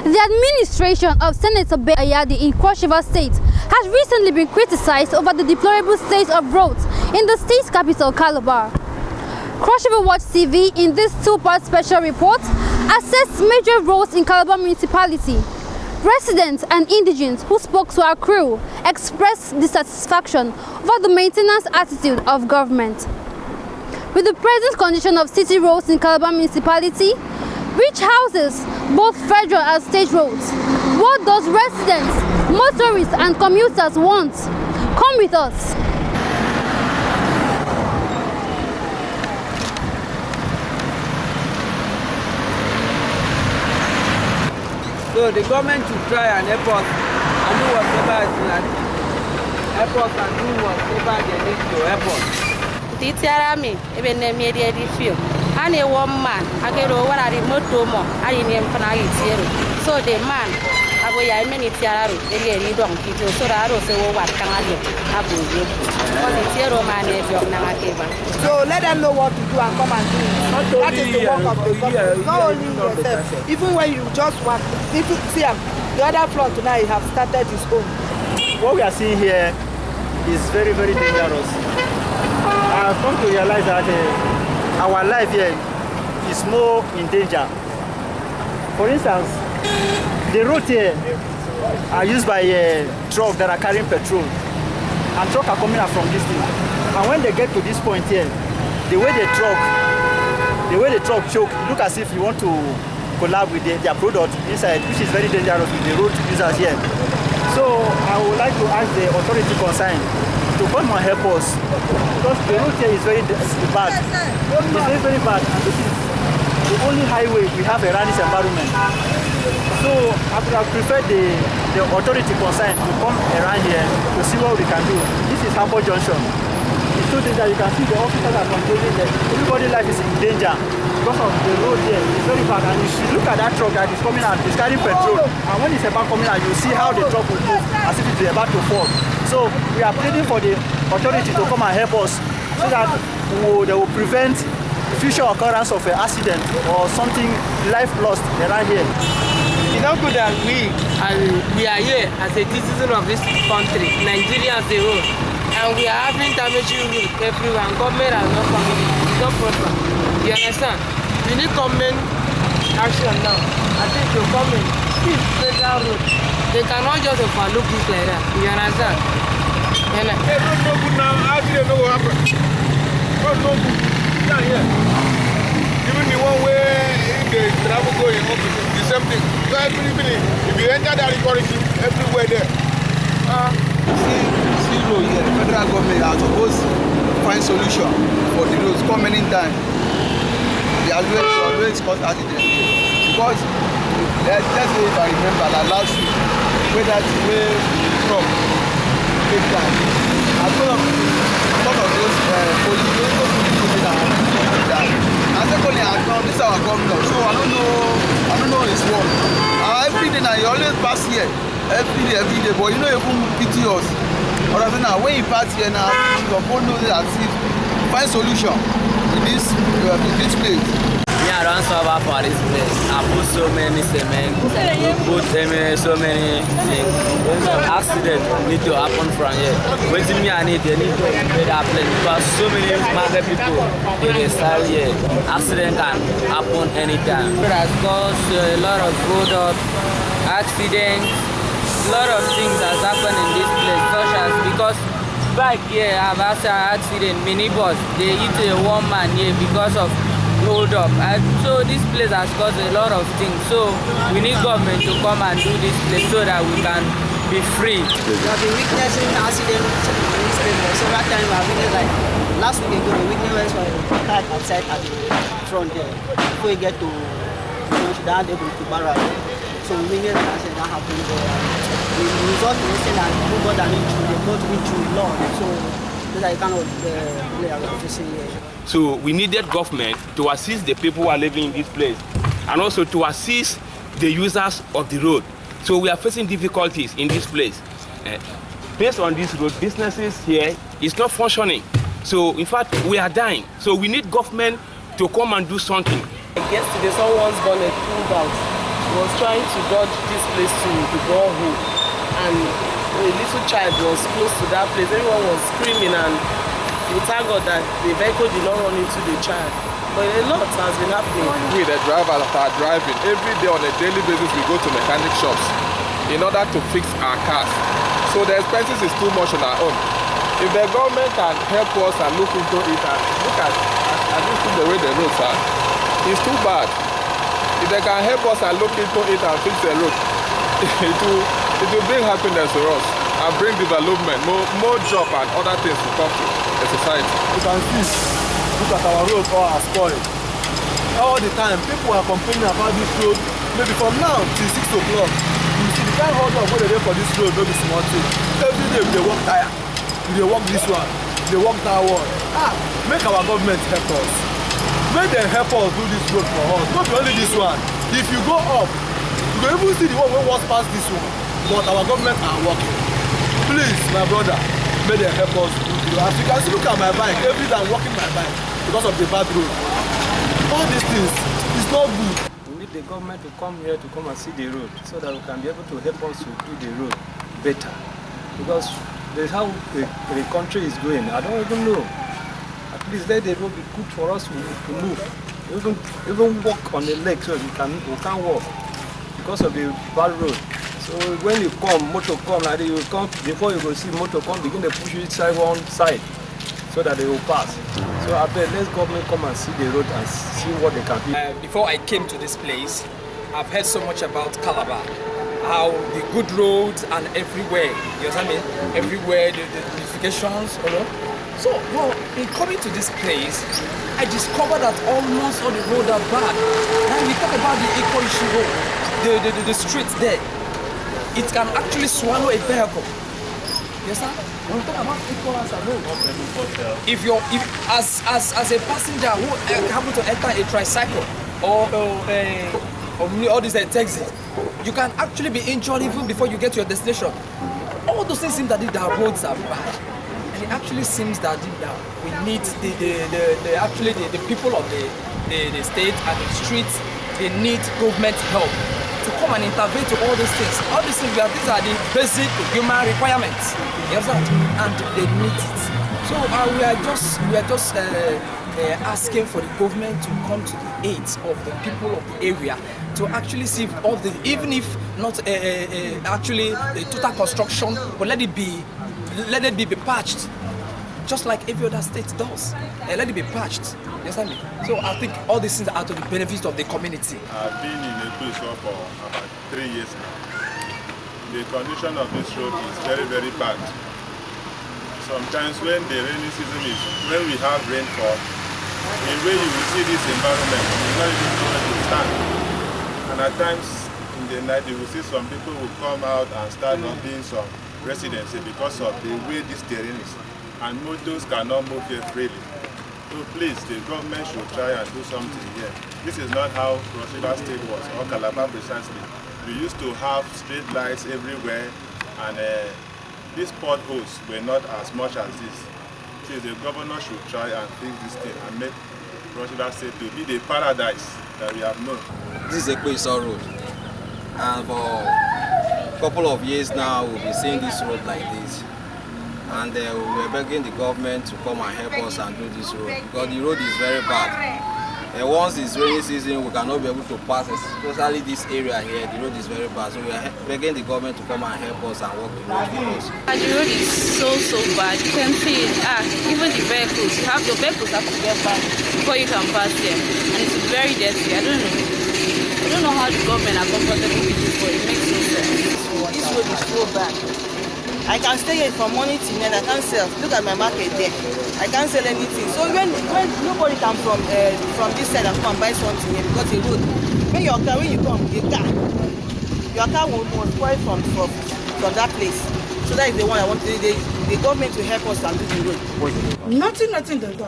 The administration of Senator Ayade in Cross River State has recently been criticized over the deplorable state of roads in the state's capital, Calabar. CrossRiverWatch TV in this two-part special report assessed major roads in Calabar Municipality. Residents and indigenes who spoke to our crew expressed dissatisfaction over the maintenance attitude of government. With the present condition of city roads in Calabar Municipality, which houses both federal and state roads, what does residents, motorists and commuters want? Come with us. So the government should try and help us and do whatever is needed. Help us and do whatever they need to help us. Titiarami, even the media feel. And a woman, I get over at the motor, I didn't so the man, I will have many tiaru, they don't get you, so I don't say what can I do. I will do. Because it's your man, so let them know what to do and come and do it. That is the work of the government. Not only yourself. Even when you just want, people see the other front tonight have started his own. What we are seeing here is very, very dangerous. I have come to realize that our life here is more in danger. For instance, the road here are used by trucks that are carrying petrol, and trucks are coming out from this thing. And when they get to this point here, the way the truck choke, look as if you want to collab with their product inside, which is very dangerous with the road users here. So I would like to ask the authority concerned to come and help us, because the road here is very bad. It's very, very bad, and this is the only highway we have around this environment. So I would have preferred the authority concerned to come around here to see what we can do. This is Harbour Junction. It's so dangerous. You can see the officers are controlling them. Everybody's life is in danger because of the road here. It's very bad. And if you look at that truck that is coming out, it's carrying petrol. And when it's about coming out, you see how the truck will move as if it's about to fall. So we are pleading for the authority to come and help us so that they will prevent future occurrence of an accident or something life lost around here. It's not good that we are here as a citizen of this country, Nigeria as a whole, and we are having damaging roads everywhere, and government has not come in. It's not proper. You understand? We need government action now. I think you're coming. This federal road, they cannot just overlook this like that. You understand? And no good now. How do you know what happened? What's no good? Down here. Even the one way the travel going up, the same thing. So if you enter that equality, everywhere there. See road here, the federal government are supposed to find solution for the roads coming in time. They are always cause accident because let's say if I remember that last week where that way truck take down. As one of those police that. And secondly, this is our governor, so I don't know his work. Every day now, he always pass here. Every day, but you know, even pity us. Or now, when you pass here now, you don't know that find solution in this place. I don't suffer for this place. I put so many cement, put so many things. Accidents need to happen from here. Waiting me, I need to make that place because so many market people they start here. Accident can happen anytime. It has caused a lot of road up, accidents, a lot of things has happened in this place, such as because back here I've had an accident, minibus, they hit a woman here because of hold up, and so this place has caused a lot of things. So we need government to come and do this place so that we can be free. We have been witnessing accidents in this place. Several times we have witnessed, like last week ago, we witnessed a car outside at the front there. Before we get to down there to Barra. So we witnessed an accident that happened there. The result is that people got an injury, they got into law. So these are the kind of players we see here. So we needed government to assist the people who are living in this place and also to assist the users of the road. So we are facing difficulties in this place. Based on this road, businesses here is not functioning. So in fact, we are dying. So we need government to come and do something. Yesterday, someone's bonnet pulled out. was trying to dodge this place to the borehole, and a little child was close to that place. Everyone was screaming, and we thank God that the vehicle did not run into the child. But a lot has been happening. We, the drivers that are driving, every day on a daily basis we go to mechanic shops in order to fix our cars. So the expenses is too much on our own. If the government can help us and look into it and look at the way the roads are, it's too bad. If they can help us and look into it and fix the road, it will bring happiness to us and bring development, more job and other things to come to the society. You can see, look at our roads all are spoiled. All the time, people are complaining about this road. Maybe from now till 6 o'clock, you see the kind hold up what they do for this road, maybe small thing. Every day they work tire. They work this one, they work that one. Make our government help us. Make them help us do this road for us. Not only this one. If you go up, you will even see the one wey was past this one. But our government are working. Please, my brother, make them help us do the road. As you can see, look at my bike. Every day I'm walking my bike because of the bad road. All these things, it's not good. We need the government to come here to come and see the road so that we can be able to help us to do the road better. Because that's how the country is going. I don't even know. At least let the road be good for us to move. Even walk on the leg so we can't walk because of the bad road. So when you come, motor come, like you come before you go see motor come, begin to push it side one side so that they will pass. So I bet let's government come and see the road and see what they can do. Before I came to this place, I've heard so much about Calabar. How the good roads and everywhere, you understand me? Everywhere, the beautifications, you know. So, well, in coming to this place, I discovered that almost all the roads are bad. Now we talk about the Ikoishi road, the streets there. It can actually swallow a vehicle. You understand? When we talk about Ikoishi road, if as a passenger who happen to enter a tricycle or all these taxis, you can actually be injured even before you get to your destination. All those things seem that the roads are bad, and it actually seems that we need the people of the state and the streets. They need government help to come and intervene to all these things. All these things, these are the basic human requirements. Yes, and they need it. So we are just asking for the government to come to the aid of the people of the area to actually see all the, even if not actually a total construction, but let it be patched, just like every other state does. Let it be patched. You understand me? So I think all these things are to the benefit of the community. I've been in a place for about 3 years now. The condition of this road is very, very bad. Sometimes when the rainy season is, when we have rainfall, in way you will see this environment, you not even know where to stand. And at times in the night you will see some people who come out and start robbing some residency because of the way this terrain is. And motors cannot move here freely. So please, the government should try and do something here. This is not how CrossRiver State was, or Calabar precisely. We used to have street lights everywhere, and these potholes were not as much as this. So the governor should try and fix this thing and make CrossRiver State to be the paradise that we have known. This is a Ekweso road, and for a couple of years now we'll be seeing this road like this. And we're begging the government to come and help us and do this road because the road is very bad. And once it's rainy season, we cannot be able to pass, especially this area here. The road is very bad, so we are begging the government to come and help us and work the road for us. The road is so bad. You can see it. Even the vehicles, the vehicles have to get back before you can pass them, and it's very dirty. I don't know how the government are comfortable with this, but it makes no sense. This road is so bad. I can stay here from morning till night. I can't sell. Look at my market there. I can't sell anything. So when nobody comes from this side and come and buy something here because the road. When you come, your car will spoil from that place. So that is the one I want the government to help us and do the road. Nothing they do.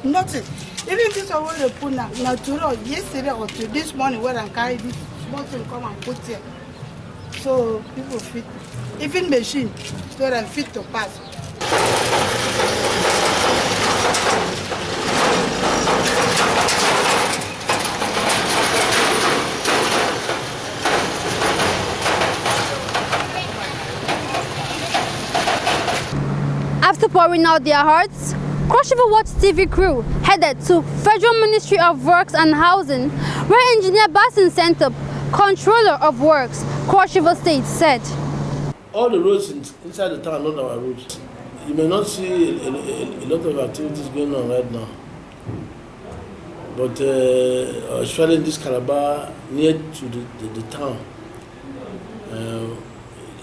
Nothing. Even this one they put now tomorrow, yesterday or to this morning when I carry this small thing come and put here. So people fit. Even machine, so that fit to pass. After pouring out their hearts, CrossRiverWatch TV crew headed to Federal Ministry of Works and Housing, where Engineer Bassey Nsentip, Controller of Works, Cross River State, said, all the roads inside the town are not our roads. You may not see a lot of activities going on right now. But especially in this Calabar, near to the town,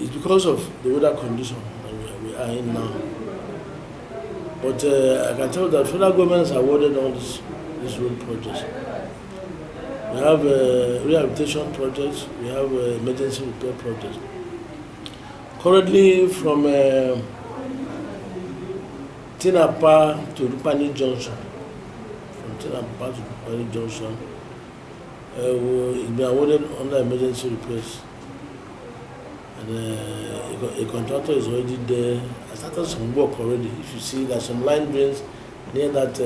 it's because of the weather condition that we are in now. But I can tell you that federal government has awarded all these road projects. We have rehabilitation projects, we have emergency repair projects. Currently, from Tinapa to Rupani Junction, it's been awarded under emergency repairs. And a contractor is already there. I started some work already. If you see, there's some line drains near that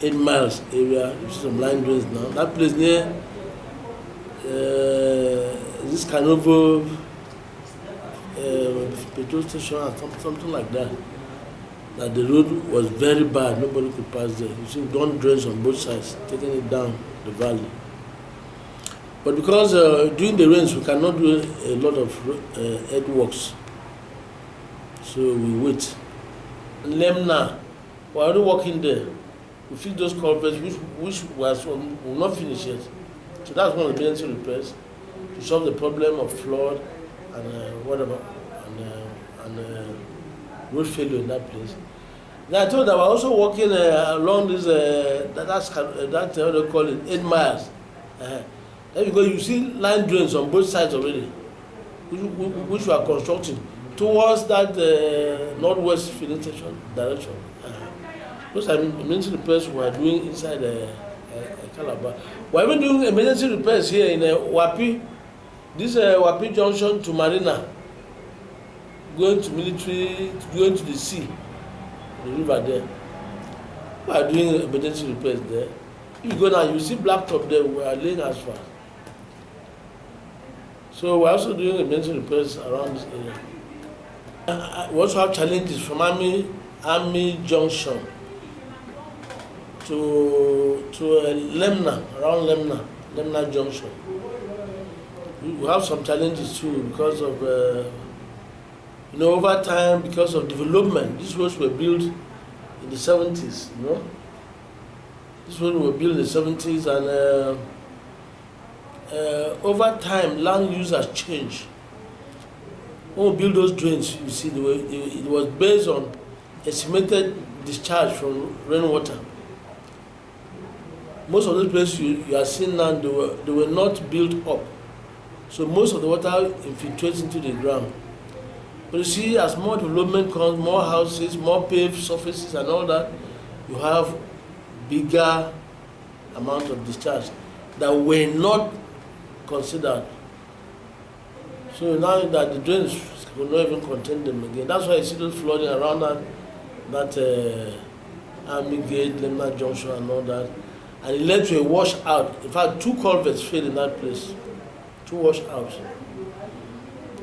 8 miles area. You see some line drains now. That place near this Canovo petrol station or something like that. That the road was very bad. Nobody could pass there. You see, don't drains on both sides, taking it down the valley. But because during the rains, we cannot do a lot of earthworks. So we wait. Lemna, we're already working there. We fix those culverts which will not finish yet. So that's one of the emergency repairs to solve the problem of flood and whatever, and road failure in that place. Then I told them we're also working along this, that's what they call it, 8 miles. Then because you see line drains on both sides already, which we are constructing towards that northwest filling station direction. Those are emergency repairs we are doing inside Calabar. We are even doing emergency repairs here in Wapi, this Wapi junction to Marina, going to military, going to the sea, the river there. We are doing emergency repairs there. If you go now, you see blacktop there, we are laying asphalt. So we're also doing emergency repairs around this area. We also have challenges from Army Junction to Lemna, around Lemna Junction. We have some challenges too because of, over time, because of development. These roads were built in the 70s, These roads were built in the 70s and over time, land use has changed. When we build those drains, you see, it was based on estimated discharge from rainwater. Most of those places you are seeing now, they were not built up. So most of the water infiltrates into the ground. But you see, as more development comes, more houses, more paved surfaces and all that, you have bigger amount of discharge that were not considered. So now that the drains will not even contain them again. That's why you see those flooding around that Army Gate, Lemna Junction and all that. And it led to a washout. In fact, 2 culverts failed in that place. 2 washouts.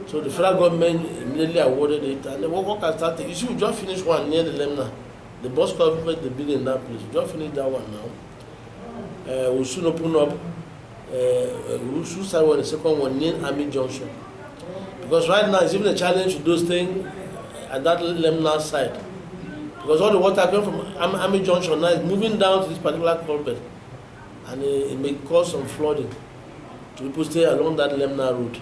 So the federal government immediately awarded it and the work has started. You see, we just finished one near the Lemna. The bus culvert, the building in that place. We just finished that one now. We'll soon open up. We should start with the second one near Army Junction. Because right now it's even a challenge to do those things at that Lemna side. Because all the water coming from Army Junction now is moving down to this particular culvert. And it may cause some flooding to people stay along that Lemna road.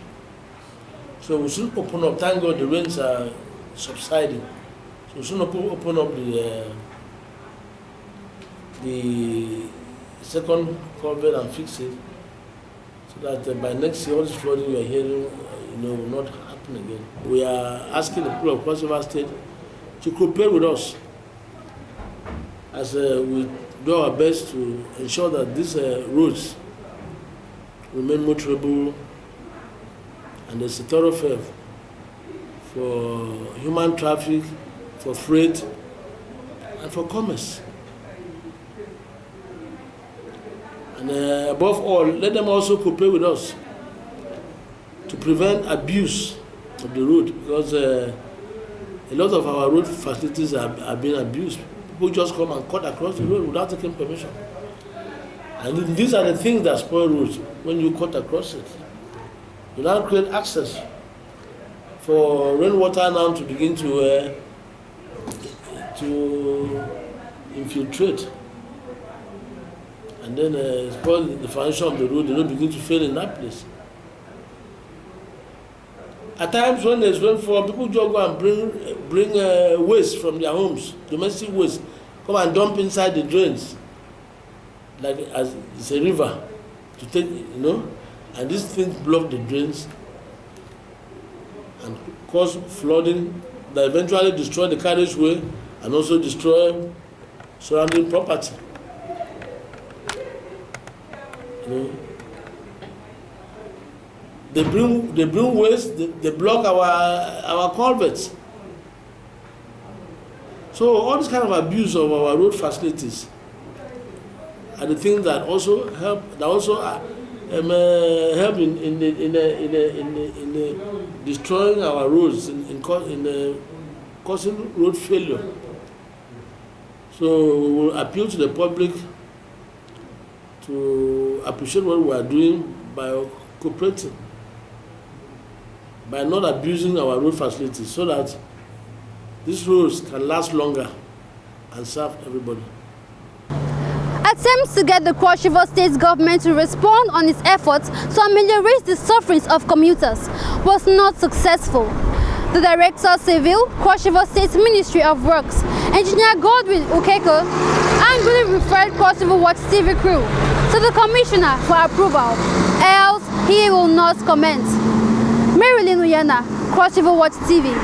So we should open up. Thank God the rains are subsiding. So we should open up the second culvert and fix it. So that by next year, all this flooding you are hearing, will not happen again. We are asking the people of Cross River State to cooperate with us as we do our best to ensure that these roads remain motorable and there's a thoroughfare for human traffic, for freight, and for commerce. And above all, let them also cooperate with us to prevent abuse of the road, because a lot of our road facilities are being abused. People just come and cut across the road without taking permission. And these are the things that spoil roads when you cut across it. You now create access for rainwater now to begin to infiltrate. And then spoil the foundation of the road, the road begin to fail in that place. At times when there's rainfall, people just go and bring waste from their homes, domestic waste, come and dump inside the drains, like as it's a river, to take, and these things block the drains and cause flooding that eventually destroy the carriageway and also destroy surrounding property. They bring waste, they block our culverts. So all this kind of abuse of our road facilities are the things that also help. Help in destroying our roads, in causing road failure. So we will appeal to the public to appreciate what we are doing by cooperating, by not abusing our road facilities, so that these roads can last longer and serve everybody. Attempts to get the Cross River State government to respond on its efforts to ameliorate the sufferings of commuters was not successful. The Director Civil, Cross River State Ministry of Works, Engineer Godwin Ukeke, angrily referred CrossRiverWatch TV crew to the Commissioner for approval, else he will not comment. Marylyn Uyanah, CrossRiverWatch TV.